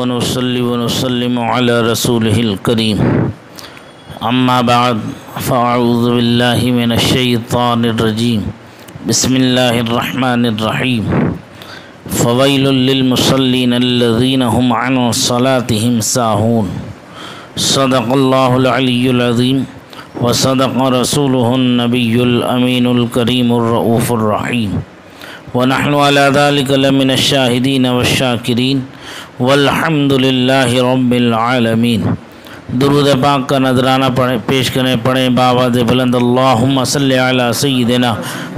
ونصلي ونسلم على رسوله الكريم أما بعد فأعوذ بالله من الشيطان الرجيم بسم الله الرحمن الرحيم فويل للمصلين الذين هم عن صلاتهم ساهون صدق الله العلي العظيم وصدق رسوله النبي الأمين الكريم الرؤوف الرحيم ونحن على ذلك لمن الشاهدين والشاكرين والحمد لله رب العالمين۔ درود پاک کا نذرانہ پیش کریں پڑھیں بآواز بلند اللہم صلی علی سیدنا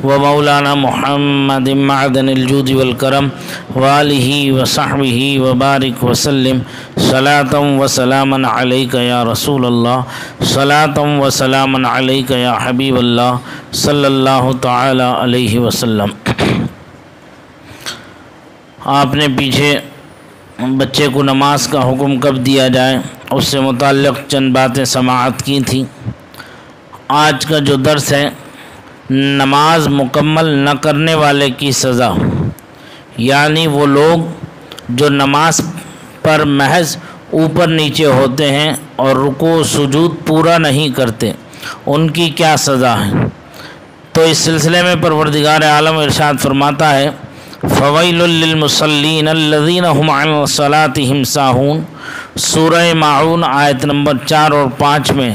و مولانا محمد معدن الجود والکرم وآلہ وصحبہ وبارک وسلم صلاۃ و سلاما علیک یا رسول اللہ صلاۃ و سلاما علیک یا حبیب اللہ صلی اللہ تعالی علیہ وسلم۔ آپ نے پیچھے بچے کو نماز کا حکم کب دیا جائے اس سے متعلق چند باتیں سماعت کی تھیں۔ آج کا جو درس ہے نماز مکمل نہ کرنے والے کی سزا، یعنی وہ لوگ جو نماز پر محض اوپر نیچے ہوتے ہیں اور رکوع سجود پورا نہیں کرتے، ان کی کیا سزا ہے۔ تو اس سلسلے میں پروردگار عالم ارشاد فرماتا ہے فویل للمصلین الذین هم عن صلاتهم ساہون، سورہ ماعون آیت نمبر 4 اور 5 میں،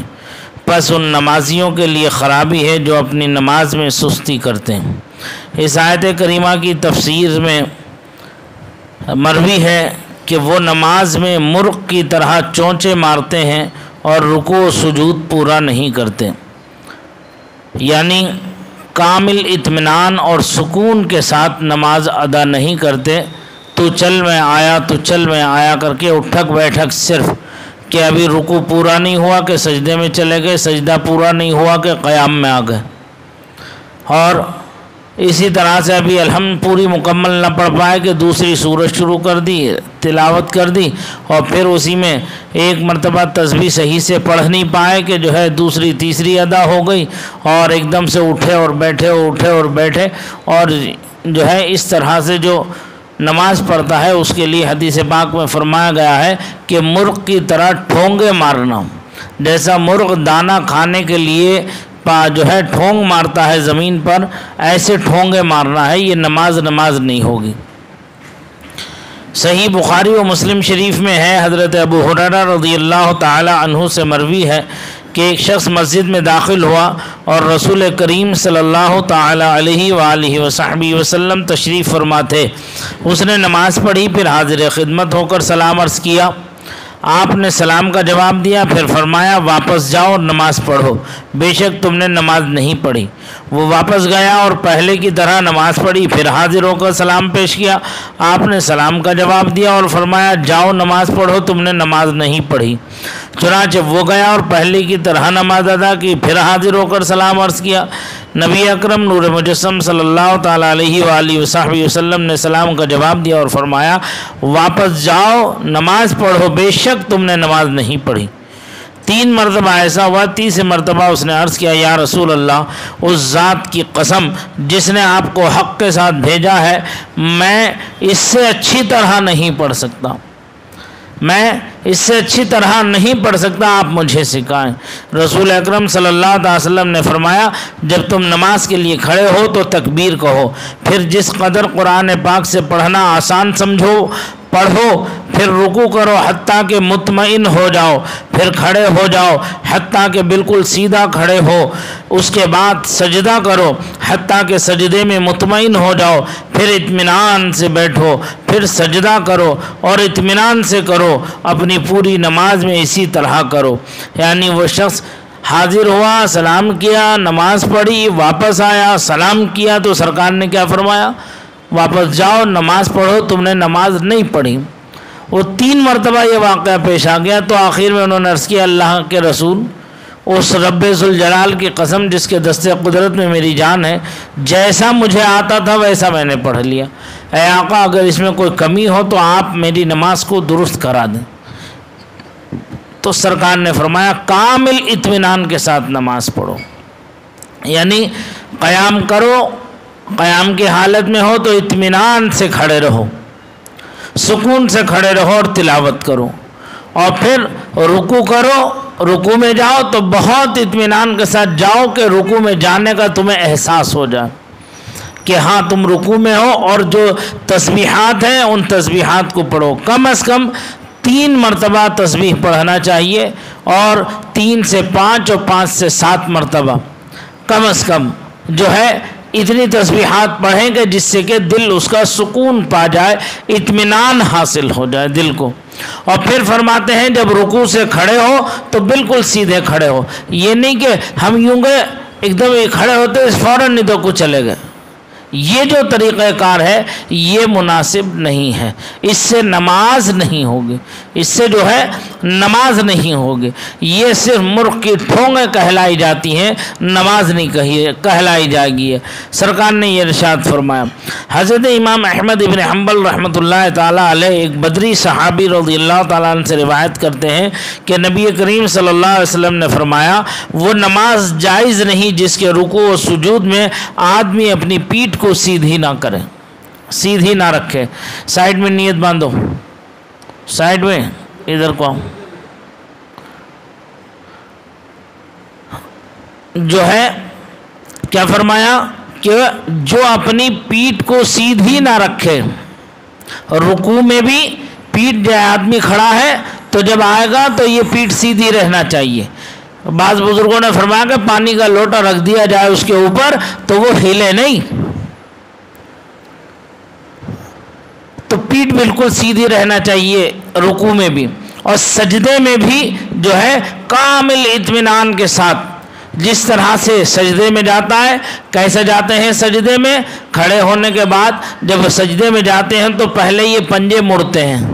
پس ان نمازیوں کے لیے خرابی ہے جو اپنی نماز میں سستی کرتے ہیں۔ اس آیت کریمہ کی تفسیر میں مروی ہے کہ وہ نماز میں مرغ کی طرح چونچے مارتے ہیں اور رکوع و سجود پورا نہیں کرتے، یعنی کامل اطمینان اور سکون کے ساتھ نماز ادا نہیں کرتے۔ تو چل میں آیا کر کے اٹھک بیٹھک صرف کہ ابھی رکوع پورا نہیں ہوا کہ سجدے میں چلے گئے، سجدہ پورا نہیں ہوا کہ قیام میں آ گئے، اور اسی طرح سے ابھی الحمد پوری مکمل نہ پڑھ پائے کہ دوسری سورت شروع کر دی، تلاوت کر دی، اور پھر اسی میں ایک مرتبہ تسبیح صحیح سے پڑھ نہیں پائے کہ جو ہے دوسری تیسری ادا ہو گئی، اور ایک دم سے اٹھے اور بیٹھے اور جو ہے اس طرح سے جو نماز پڑھتا ہے اس کے لیے حدیث پاک میں فرمایا گیا ہے کہ مرغ کی طرح ٹھونگے مارنا، جیسا مرغ دانہ کھانے کے لیے جو ہے ٹھونگ مارتا ہے زمین پر، ایسے ٹھونگے مارنا ہے، یہ نماز نہیں ہوگی۔ صحیح بخاری و مسلم شریف میں ہے، حضرت ابو ہریرہ رضی اللہ تعالی عنہ سے مروی ہے کہ ایک شخص مسجد میں داخل ہوا اور رسول کریم صلی اللہ تعالی علیہ وآلہ وصحبہ وسلم تشریف فرما تھے۔ اس نے نماز پڑھی، پھر حاضر خدمت ہو کر سلام عرض کیا۔ آپ نے سلام کا جواب دیا، پھر فرمایا واپس جاؤ اور نماز پڑھو، بے شک تم نے نماز نہیں پڑھی۔ وہ واپس گیا اور پہلے کی طرح نماز پڑھی، پھر حاضر ہو کر سلام پیش کیا۔ آپ نے سلام کا جواب دیا اور فرمایا جاؤ نماز پڑھو، تم نے نماز نہیں پڑھی۔ چنانچہ وہ گیا اور پہلے کی طرح نماز ادا کی، پھر حاضر ہو کر سلام عرض کیا۔ نبی اکرم نور مجسم صلی اللہ تعالیٰ علیہ وآلہ وصحبہ وسلم نے سلام کا جواب دیا اور فرمایا واپس جاؤ نماز پڑھو، بے شک تم نے نماز نہیں پڑھی۔ 3 مرتبہ ایسا ہوا، تیسری مرتبہ اس نے عرض کیا یا رسول اللہ، اس ذات کی قسم جس نے آپ کو حق کے ساتھ بھیجا ہے، میں اس سے اچھی طرح نہیں پڑھ سکتا، آپ مجھے سکھائیں۔ رسول اکرم صلی اللہ علیہ وسلم نے فرمایا جب تم نماز کے لیے کھڑے ہو تو تکبیر کہو، پھر جس قدر قرآن پاک سے پڑھنا آسان سمجھو پڑھو، پھر رکوع کرو حتیٰ کہ مطمئن ہو جاؤ، پھر کھڑے ہو جاؤ حتیٰ کہ بالکل سیدھا کھڑے ہو، اس کے بعد سجدہ کرو حتیٰ کہ سجدے میں مطمئن ہو جاؤ، پھر اطمینان سے بیٹھو، پھر سجدہ کرو اور اطمینان سے کرو، اپنی پوری نماز میں اسی طرح کرو۔ یعنی وہ شخص حاضر ہوا، سلام کیا، نماز پڑھی، واپس آیا، سلام کیا، تو سرکار نے کیا فرمایا واپس جاؤ نماز پڑھو، تم نے نماز نہیں پڑھی۔ وہ 3 مرتبہ یہ واقعہ پیش آ گیا، تو آخر میں انہوں نے عرض کیا اللہ کے رسول، اس رب ذوالجلال کی قسم جس کے دستے قدرت میں میری جان ہے، جیسا مجھے آتا تھا ویسا میں نے پڑھ لیا، اے آقا اگر اس میں کوئی کمی ہو تو آپ میری نماز کو درست کرا دیں۔ تو سرکار نے فرمایا کامل اطمینان کے ساتھ نماز پڑھو، یعنی قیام کرو، قیام کی حالت میں ہو تو اطمینان سے کھڑے رہو، سکون سے کھڑے رہو اور تلاوت کرو، اور پھر رکوع کرو، رکوع میں جاؤ تو بہت اطمینان کے ساتھ جاؤ کہ رکوع میں جانے کا تمہیں احساس ہو جائے کہ ہاں تم رکوع میں ہو، اور جو تسبیحات ہیں ان تسبیحات کو پڑھو۔ کم از کم 3 مرتبہ تسبیح پڑھنا چاہیے، اور 3 سے 5 اور 5 سے 7 مرتبہ کم از کم جو ہے اتنی تسبیحات پڑھیں کہ جس سے کہ دل اس کا سکون پا جائے، اطمینان حاصل ہو جائے دل کو۔ اور پھر فرماتے ہیں جب رکوع سے کھڑے ہو تو بالکل سیدھے کھڑے ہو، یہ نہیں کہ ہم یوں گئے ایک دم کھڑے ہوتے فوراً نہیں تو کچھ چلے گئے، یہ جو طریقہ کار ہے یہ مناسب نہیں ہے، اس سے نماز نہیں ہوگی، اس سے جو ہے نماز نہیں ہوگی، یہ صرف مرغ کی ٹھونگیں کہلائی جاتی ہیں، نماز نہیں کہلائی جائے گی۔ سرکار نے یہ ارشاد فرمایا۔ حضرت امام احمد ابن حنبل رحمۃ اللہ تعالیٰ علیہ ایک بدری صحابی رضی اللہ تعالیٰ عنہ سے روایت کرتے ہیں کہ نبی کریم صلی اللہ علیہ وسلم نے فرمایا وہ نماز جائز نہیں جس کے رکوع و سجود میں آدمی اپنی پیٹھ کو سیدھی نہ کرے، سیدھی نہ رکھے۔ سائیڈ میں نیت باندھو، سائیڈ میں ادھر کو جو ہے کیا فرمایا کہ جو اپنی پیٹھ کو سیدھی نہ رکھے، رکوع میں بھی پیٹھ جو آدمی کھڑا ہے تو جب آئے گا تو یہ پیٹھ سیدھی رہنا چاہیے۔ بعض بزرگوں نے فرمایا کہ پانی کا لوٹا رکھ دیا جائے اس کے اوپر تو وہ ہلے نہیں، تو پیٹھ بالکل سیدھی رہنا چاہیے رکوع میں بھی، اور سجدے میں بھی جو ہے کامل اطمینان کے ساتھ جس طرح سے سجدے میں جاتا ہے۔ کیسے جاتے ہیں سجدے میں؟ کھڑے ہونے کے بعد جب سجدے میں جاتے ہیں تو پہلے یہ پنجے مڑتے ہیں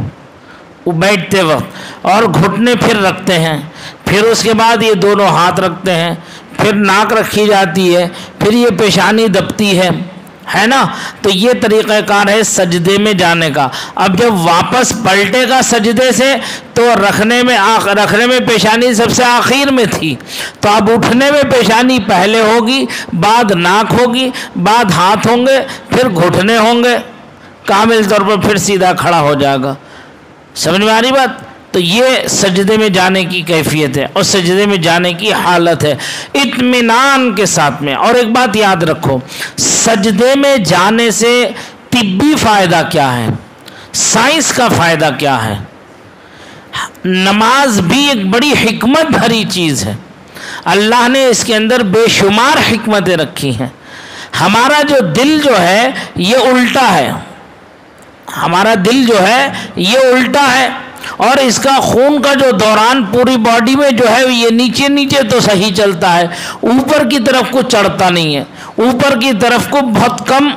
وہ بیٹھتے وقت، اور گھٹنے پھر رکھتے ہیں، پھر اس کے بعد یہ دونوں ہاتھ رکھتے ہیں، پھر ناک رکھی جاتی ہے، پھر یہ پیشانی دبتی ہے نا۔ تو یہ طریقہ کار ہے سجدے میں جانے کا۔ اب جب واپس پلٹے گا سجدے سے تو رکھنے میں پیشانی سب سے آخر میں تھی، تو اب اٹھنے میں پیشانی پہلے ہوگی، بعد ناک ہوگی، بعد ہاتھ ہوں گے، پھر گھٹنے ہوں گے، کامل طور پر پھر سیدھا کھڑا ہو جائے گا۔ سمجھ میں آ رہی بات؟ تو یہ سجدے میں جانے کی کیفیت ہے اور سجدے میں جانے کی حالت ہے اطمینان کے ساتھ میں۔ اور ایک بات یاد رکھو، سجدے میں جانے سے طبی فائدہ کیا ہے، سائنس کا فائدہ کیا ہے؟ نماز بھی ایک بڑی حکمت بھری چیز ہے، اللہ نے اس کے اندر بے شمار حکمتیں رکھی ہیں۔ ہمارا جو دل جو ہے یہ الٹا ہے، ہمارا دل جو ہے یہ الٹا ہے، اور اس کا خون کا جو دوران پوری باڈی میں جو ہے یہ نیچے نیچے تو صحیح چلتا ہے، اوپر کی طرف کو چڑھتا نہیں ہے، اوپر کی طرف کو بہت کم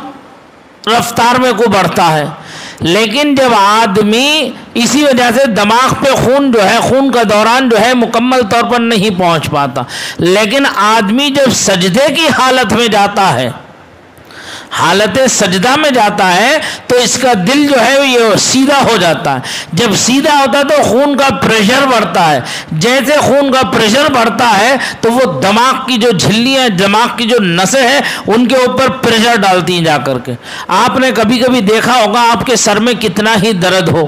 رفتار میں کو بڑھتا ہے۔ لیکن جب آدمی اسی وجہ سے دماغ پہ خون جو ہے، خون کا دوران جو ہے مکمل طور پر نہیں پہنچ پاتا، لیکن آدمی جب سجدے کی حالت میں جاتا ہے، حالت سجدہ میں جاتا ہے تو اس کا دل جو ہے یہ سیدھا ہو جاتا ہے۔ جب سیدھا ہوتا ہے تو خون کا پریشر بڑھتا ہے، جیسے خون کا پریشر بڑھتا ہے تو وہ دماغ کی جو جھلیاں، دماغ کی جو نسیں ہیں ان کے اوپر پریشر ڈالتی ہیں جا کر کے۔ آپ نے کبھی کبھی دیکھا ہوگا آپ کے سر میں کتنا ہی درد ہو،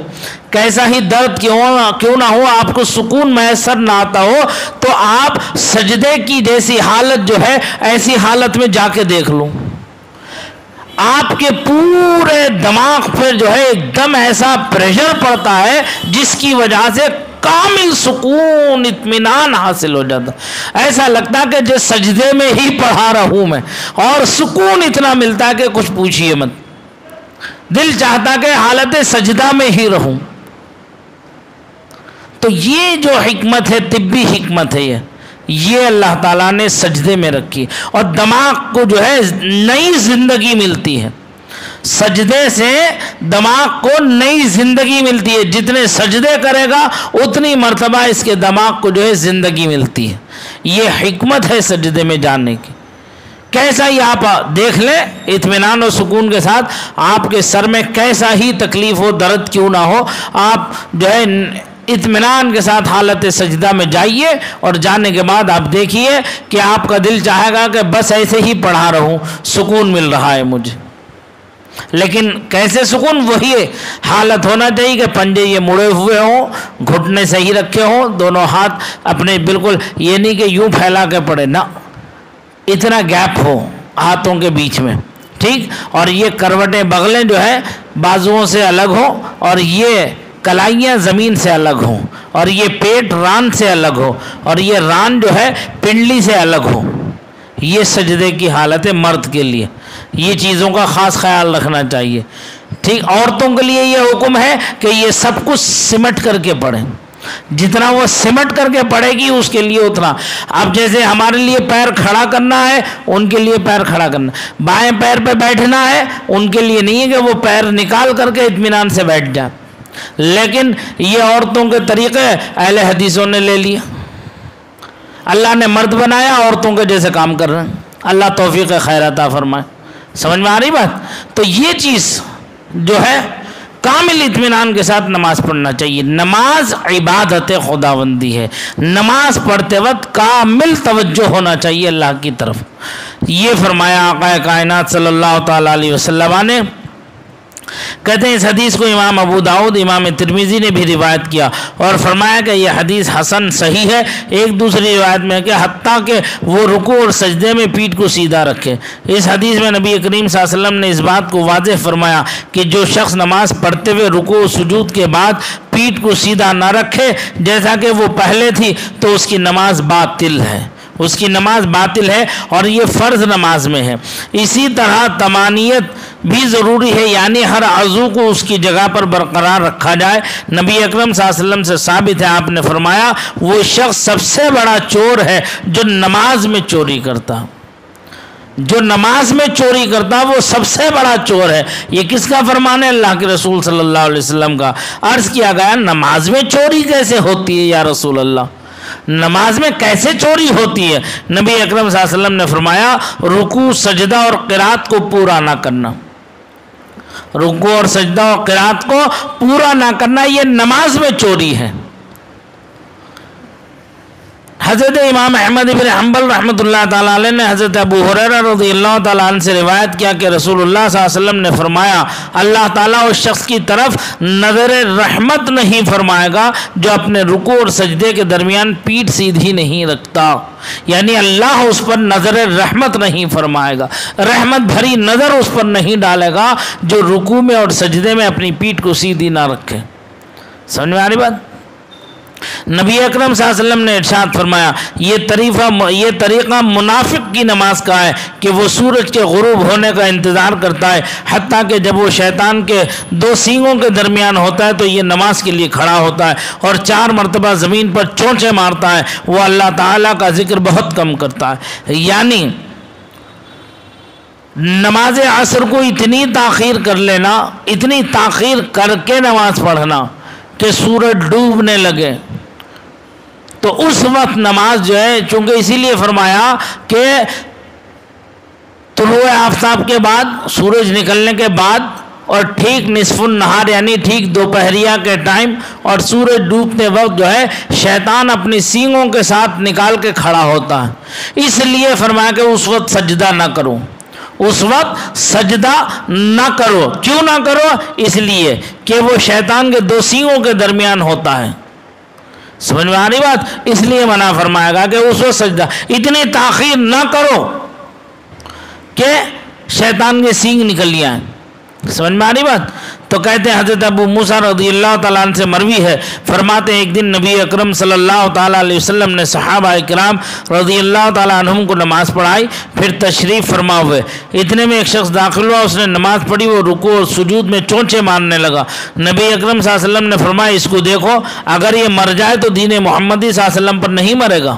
کیسا ہی درد کیوں نہ ہو، آپ کو سکون میسر نہ آتا ہو، تو آپ سجدے کی جیسی حالت جو ہے ایسی حالت میں جا کے دیکھ لوں، آپ کے پورے دماغ پر جو ہے ایک دم ایسا پریشر پڑتا ہے جس کی وجہ سے کامل سکون اطمینان حاصل ہو جاتا، ایسا لگتا کہ جو سجدے میں ہی پڑھا رہا ہوں میں، اور سکون اتنا ملتا ہے کہ کچھ پوچھئے مت، دل چاہتا کہ حالت سجدہ میں ہی رہوں۔ تو یہ جو حکمت ہے، طبی حکمت ہے، یہ اللہ تعالیٰ نے سجدے میں رکھی، اور دماغ کو جو ہے نئی زندگی ملتی ہے، سجدے سے دماغ کو نئی زندگی ملتی ہے، جتنے سجدے کرے گا اتنی مرتبہ اس کے دماغ کو جو ہے زندگی ملتی ہے۔ یہ حکمت ہے سجدے میں جانے کی۔ کیسا ہی آپ دیکھ لیں اطمینان و سکون کے ساتھ، آپ کے سر میں کیسا ہی تکلیف ہو، درد کیوں نہ ہو، آپ جو ہے اطمینان کے ساتھ حالت سجدہ میں جائیے، اور جانے کے بعد آپ دیکھیے کہ آپ کا دل چاہے گا کہ بس ایسے ہی پڑھا رہوں، سکون مل رہا ہے مجھے۔ لیکن کیسے سکون؟ وہی حالت ہونا چاہیے کہ پنجے یہ مڑے ہوئے ہوں، گھٹنے صحیح رکھے ہوں، دونوں ہاتھ اپنے بالکل، یہ نہیں کہ یوں پھیلا کے پڑے، نہ اتنا گیپ ہو ہاتھوں کے بیچ میں، ٹھیک، اور یہ کروٹیں بغلیں جو ہے بازوؤں سے الگ ہوں، اور یہ کلائیاں زمین سے الگ ہوں، اور یہ پیٹ ران سے الگ ہو، اور یہ ران جو ہے پنڈلی سے الگ ہو۔ یہ سجدے کی حالت ہے مرد کے لیے، یہ چیزوں کا خاص خیال رکھنا چاہیے، ٹھیک۔ عورتوں کے لیے یہ حکم ہے کہ یہ سب کچھ سمٹ کر کے پڑھیں، جتنا وہ سمٹ کر کے پڑھے گی اس کے لیے اتنا۔ اب جیسے ہمارے لیے پیر کھڑا کرنا ہے، ان کے لیے پیر کھڑا کرنا، بائیں پیر پہ بیٹھنا ہے، ان کے لیے نہیں ہے کہ وہ پیر نکال کر کے اطمینان سے بیٹھ جائیں، لیکن یہ عورتوں کے طریقے اہل حدیثوں نے لے لیا۔ اللہ نے مرد بنایا، عورتوں کے جیسے کام کر رہے ہیں۔ اللہ توفیق خیر عطا فرمائے۔ سمجھ میں آ رہی بات؟ تو یہ چیز جو ہے کامل اطمینان کے ساتھ نماز پڑھنا چاہیے۔ نماز عبادت خداوندی ہے، نماز پڑھتے وقت کامل توجہ ہونا چاہیے اللہ کی طرف۔ یہ فرمایا آقا کائنات صلی اللہ تعالیٰ علیہ وسلم نے۔ کہتے ہیں اس حدیث کو امام ابو داؤد، امام ترمذی نے بھی روایت کیا، اور فرمایا کہ یہ حدیث حسن صحیح ہے۔ ایک دوسری روایت میں ہے کہ حتیٰ کہ وہ رکوع اور سجدے میں پیٹھ کو سیدھا رکھے۔ اس حدیث میں نبی کریم صلی اللہ علیہ وسلم نے اس بات کو واضح فرمایا کہ جو شخص نماز پڑھتے ہوئے رکوع و سجود کے بعد پیٹھ کو سیدھا نہ رکھے جیسا کہ وہ پہلے تھی تو اس کی نماز باطل ہے، اس کی نماز باطل ہے، اور یہ فرض نماز میں ہے۔ اسی طرح طمانینت بھی ضروری ہے، یعنی ہر عضو کو اس کی جگہ پر برقرار رکھا جائے۔ نبی اکرم صلی اللہ علیہ وسلم سے ثابت ہے، آپ نے فرمایا وہ شخص سب سے بڑا چور ہے جو نماز میں چوری کرتا، جو نماز میں چوری کرتا وہ سب سے بڑا چور ہے۔ یہ کس کا فرمان ہے؟ اللہ کے رسول صلی اللہ علیہ وسلم کا۔ عرض کیا گیا نماز میں چوری کیسے ہوتی ہے یا رسول اللہ؟ نماز میں کیسے چوری ہوتی ہے؟ نبی اکرم صلی اللہ علیہ وسلم نے فرمایا رکوع، سجدہ اور قرات کو پورا نہ کرنا، رکوع اور سجدہ اور قرات کو پورا نہ کرنا یہ نماز میں چوری ہے۔ حضرت امام احمد بن حنبل رحمۃ اللہ تعالیٰ علیہ نے حضرت ابو ہریرہ رضی اللہ تعالیٰ عنہ سے روایت کیا کہ رسول اللہ صلی اللہ علیہ وسلم نے فرمایا اللہ تعالیٰ اس شخص کی طرف نظر رحمت نہیں فرمائے گا جو اپنے رکوع اور سجدے کے درمیان پیٹھ سیدھی نہیں رکھتا، یعنی اللہ اس پر نظر رحمت نہیں فرمائے گا، رحمت بھری نظر اس پر نہیں ڈالے گا جو رکوع میں اور سجدے میں اپنی پیٹھ کو سیدھی نہ رکھے۔ سمجھ میں آ رہی بات؟ نبی اکرم صلی اللہ علیہ وسلم نے ارشاد فرمایا یہ طریقہ منافق کی نماز کا ہے کہ وہ سورج کے غروب ہونے کا انتظار کرتا ہے، حتیٰ کہ جب وہ شیطان کے دو سینگوں کے درمیان ہوتا ہے تو یہ نماز کے لیے کھڑا ہوتا ہے اور 4 مرتبہ زمین پر چونچے مارتا ہے، وہ اللہ تعالیٰ کا ذکر بہت کم کرتا ہے۔ یعنی نماز عصر کو اتنی تاخیر کر لینا، اتنی تاخیر کر کے نماز پڑھنا کہ سورج ڈوبنے لگے، تو اس وقت نماز جو ہے، چونکہ اسی لیے فرمایا کہ طلوع آفتاب کے بعد، سورج نکلنے کے بعد، اور ٹھیک نصف النہار یعنی ٹھیک دوپہریہ کے ٹائم اور سورج ڈوبتے وقت جو ہے شیطان اپنی سینگوں کے ساتھ نکال کے کھڑا ہوتا ہے، اس لیے فرمایا کہ اس وقت سجدہ نہ کرو، اس وقت سجدہ نہ کرو۔ کیوں نہ کرو؟ اس لیے کہ وہ شیطان کے 2 سینگوں کے درمیان ہوتا ہے۔ سمجھ میں آ رہی بات؟ اس لیے منع فرمائے گا کہ اس وقت سجدہ، اتنی تاخیر نہ کرو کہ شیطان کے سینگ نکل جائیں۔ سمجھ میں آ رہی بات؟ تو کہتے ہیں حضرت ابو موسیٰ رضی اللہ تعالیٰ عنہ سے مروی ہے، فرماتے ہیں ایک دن نبی اکرم صلی اللہ تعالیٰ علیہ وسلم نے صحابہ کرام رضی اللہ تعالیٰ عنہم کو نماز پڑھائی، پھر تشریف فرما ہوئے، اتنے میں ایک شخص داخل ہوا، اس نے نماز پڑھی، وہ رکوع اور سجود میں چونچے مارنے لگا۔ نبی اکرم صلی اللہ علیہ وسلم نے فرمایا اس کو دیکھو، اگر یہ مر جائے تو دین محمدی صلی اللہ علیہ وسلم پر نہیں مرے گا۔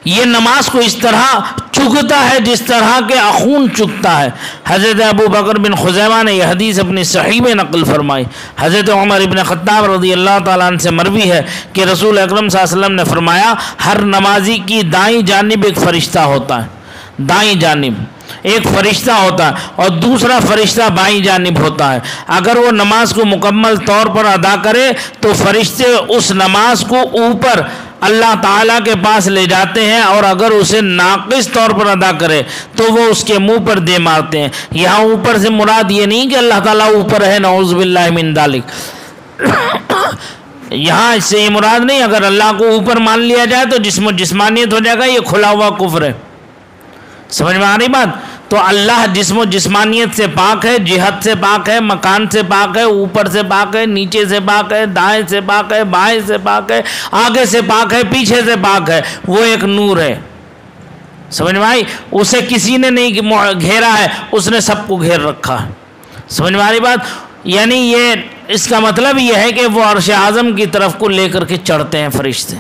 یہ نماز کو اس طرح چگتا ہے جس طرح کہ اخون چگتا ہے۔ حضرت ابو بکر بن خزیمہ نے یہ حدیث اپنی صحیح میں نقل فرمائی۔ حضرت عمر ابن خطاب رضی اللہ تعالیٰ عنہ سے مروی ہے کہ رسول اکرم صلی اللہ علیہ وسلم نے فرمایا ہر نمازی کی دائیں جانب ایک فرشتہ ہوتا ہے، دائیں جانب ایک فرشتہ ہوتا ہے اور دوسرا فرشتہ بائیں جانب ہوتا ہے۔ اگر وہ نماز کو مکمل طور پر ادا کرے تو فرشتے اس نماز کو اوپر اللہ تعالیٰ کے پاس لے جاتے ہیں، اور اگر اسے ناقص طور پر ادا کرے تو وہ اس کے منہ پر دے مارتے ہیں۔ یہاں اوپر سے مراد یہ نہیں کہ اللہ تعالیٰ اوپر ہے، نعوذ باللہ من ذالک، یہاں اس سے یہ مراد نہیں اگر اللہ کو اوپر مان لیا جائے تو جسم و جسمانیت ہو جائے گا، یہ کھلا ہوا کفر ہے۔ سمجھ میں آ رہی بات؟ تو اللہ جسم و جسمانیت سے پاک ہے، جہت سے پاک ہے، مکان سے پاک ہے، اوپر سے پاک ہے، نیچے سے پاک ہے، دائیں سے پاک ہے، بائیں سے پاک ہے، آگے سے پاک ہے، پیچھے سے پاک ہے، وہ ایک نور ہے۔ سمجھ میں آئی؟ اسے کسی نے نہیں گھیرا ہے، اس نے سب کو گھیر رکھا ہے۔ سمجھ میں آ رہی بات؟ یعنی یہ اس کا مطلب یہ ہے کہ وہ عرش اعظم کی طرف کو لے کر کے چڑھتے ہیں فرشتے،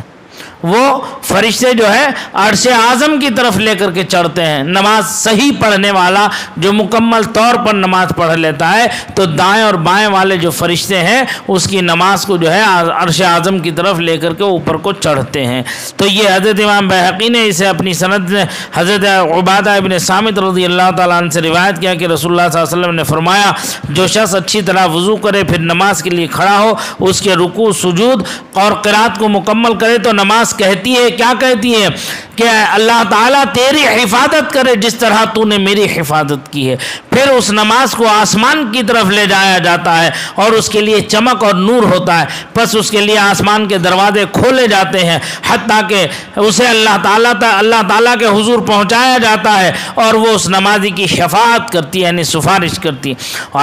وہ فرشتے جو ہے عرش اعظم کی طرف لے کر کے چڑھتے ہیں۔ نماز صحیح پڑھنے والا جو مکمل طور پر نماز پڑھ لیتا ہے تو دائیں اور بائیں والے جو فرشتے ہیں اس کی نماز کو جو ہے عرش اعظم کی طرف لے کر کے اوپر کو چڑھتے ہیں۔ تو یہ حضرت امام بہقی نے اسے اپنی سند حضرت عبادہ ابن صامت رضی اللہ تعالیٰ عنہ سے روایت کیا کہ رسول اللہ صلی اللہ علیہ وسلم نے فرمایا، جو شخص اچھی طرح وضو کرے پھر نماز کے لیے کھڑا ہو، اس کے رکوع سجود اور قرات کو مکمل کرے تو نماز کہتی ہے، کیا کہتی ہے کہ اللہ تعالیٰ تیری حفاظت کرے جس طرح تو نے میری حفاظت کی ہے۔ پھر اس نماز کو آسمان کی طرف لے جایا جاتا ہے اور اس کے لیے چمک اور نور ہوتا ہے، پس اس کے لیے آسمان کے دروازے کھولے جاتے ہیں حتیٰ کہ اسے اللہ تعالیٰ کے حضور پہنچایا جاتا ہے اور وہ اس نمازی کی شفاعت کرتی ہے، یعنی سفارش کرتی ہے۔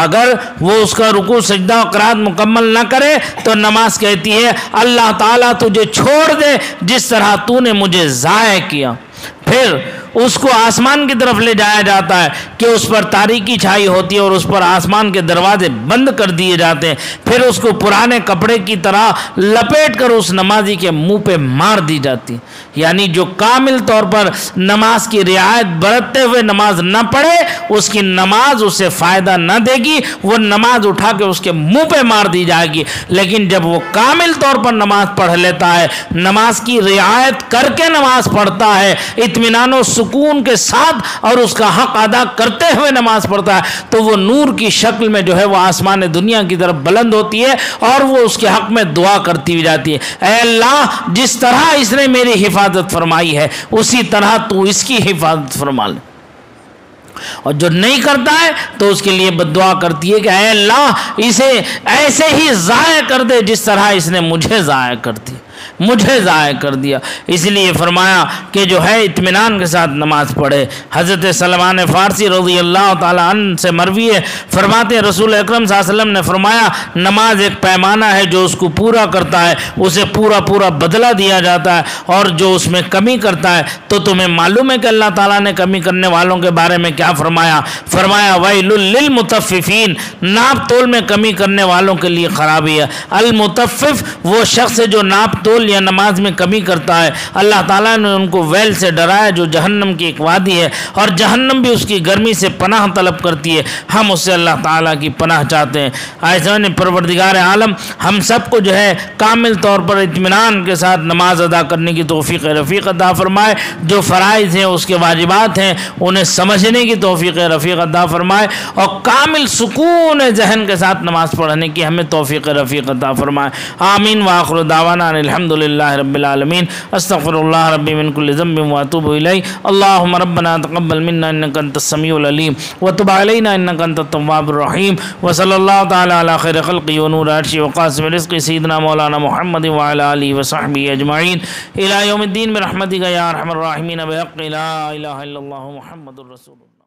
اگر وہ اس کا رکوع سجدہ و قرات مکمل نہ کرے تو نماز کہتی ہے اللہ تعالیٰ تجھے چھوڑ دے جس طرح تو نے مجھے ضائع کیا۔ پھر اس کو آسمان کی طرف لے جایا جاتا ہے کہ اس پر تاریکی چھائی ہوتی ہے اور اس پر آسمان کے دروازے بند کر دیے جاتے ہیں، پھر اس کو پرانے کپڑے کی طرح لپیٹ کر اس نمازی کے منہ پہ مار دی جاتی۔ یعنی جو کامل طور پر نماز کی رعایت برتتے ہوئے نماز نہ پڑھے اس کی نماز اسے فائدہ نہ دے گی، وہ نماز اٹھا کے اس کے منہ پہ مار دی جائے گی۔ لیکن جب وہ کامل طور پر نماز پڑھ لیتا ہے، نماز کی رعایت کر کے نماز پڑھتا ہے، اطمینان و سکون کے ساتھ اور اس کا حق ادا کرتے ہوئے نماز پڑھتا ہے، تو وہ نور کی شکل میں جو ہے وہ آسمان دنیا کی طرف بلند ہوتی ہے اور وہ اس کے حق میں دعا کرتی ہوئی جاتی ہے، اے اللہ جس طرح اس نے میری حفاظت فرمائی ہے اسی طرح تو اس کی حفاظت فرما لے۔ اور جو نہیں کرتا ہے تو اس کے لیے بد دعا کرتی ہے کہ اے اللہ اسے ایسے ہی ضائع کر دے جس طرح اس نے مجھے ضائع کر دیا۔ اس لیے فرمایا کہ جو ہے اطمینان کے ساتھ نماز پڑھے۔ حضرت سلمان فارسی رضی اللہ تعالیٰ عنہ سے مروی ہے، فرماتے ہیں رسول اکرم صلی اللہ علیہ وسلم نے فرمایا نماز ایک پیمانہ ہے، جو اس کو پورا کرتا ہے اسے پورا بدلہ دیا جاتا ہے، اور جو اس میں کمی کرتا ہے تو تمہیں معلوم ہے کہ اللہ تعالیٰ نے کمی کرنے والوں کے بارے میں کیا فرمایا؟ وَيْلٌ لِّلْمُطَفِّفِينَ، ناپ تول میں کمی کرنے والوں کے لیے خرابی ہے۔ المطفف وہ شخص ہے جو ناپ تول یا نماز میں کمی کرتا ہے، اللہ تعالیٰ نے ان کو ویل سے ڈرایا جو جہنم کی ایک وادی ہے، اور جہنم بھی اس کی گرمی سے پناہ طلب کرتی ہے۔ ہم اس سے اللہ تعالیٰ کی پناہ چاہتے ہیں۔ ایسا پروردگار عالم ہم سب کو جو ہے کامل طور پر اطمینان کے ساتھ نماز ادا کرنے کی توفیق رفیق عطا فرمائے، جو فرائض ہیں اس کے واجبات ہیں انہیں سمجھنے کی توفیق رفیق عطا فرمائے، اور کامل سکون ذہن کے ساتھ نماز پڑھنے کی ہمیں توفیق رفیق عطا فرمائے۔ آمین وآخر دعوانا الحمدللہ رب العالمین۔ استغفر اللہ ربی من کل ذنب واتوب الیہ۔ اللہم ربنا تقبل منا انک انت السمیع العلیم وتب علینا انک انت التواب الرحیم، وصلی اللہ تعالی علی خیر خلقی ونور عرشی وقاسم رزقی سیدنا مولانا محمد وعلی آلہ وصحبہ اجمعین الی یوم الدین برحمتک یا ارحم الراحمین بحق لا الہ الا اللہ محمد الرسول اللہ۔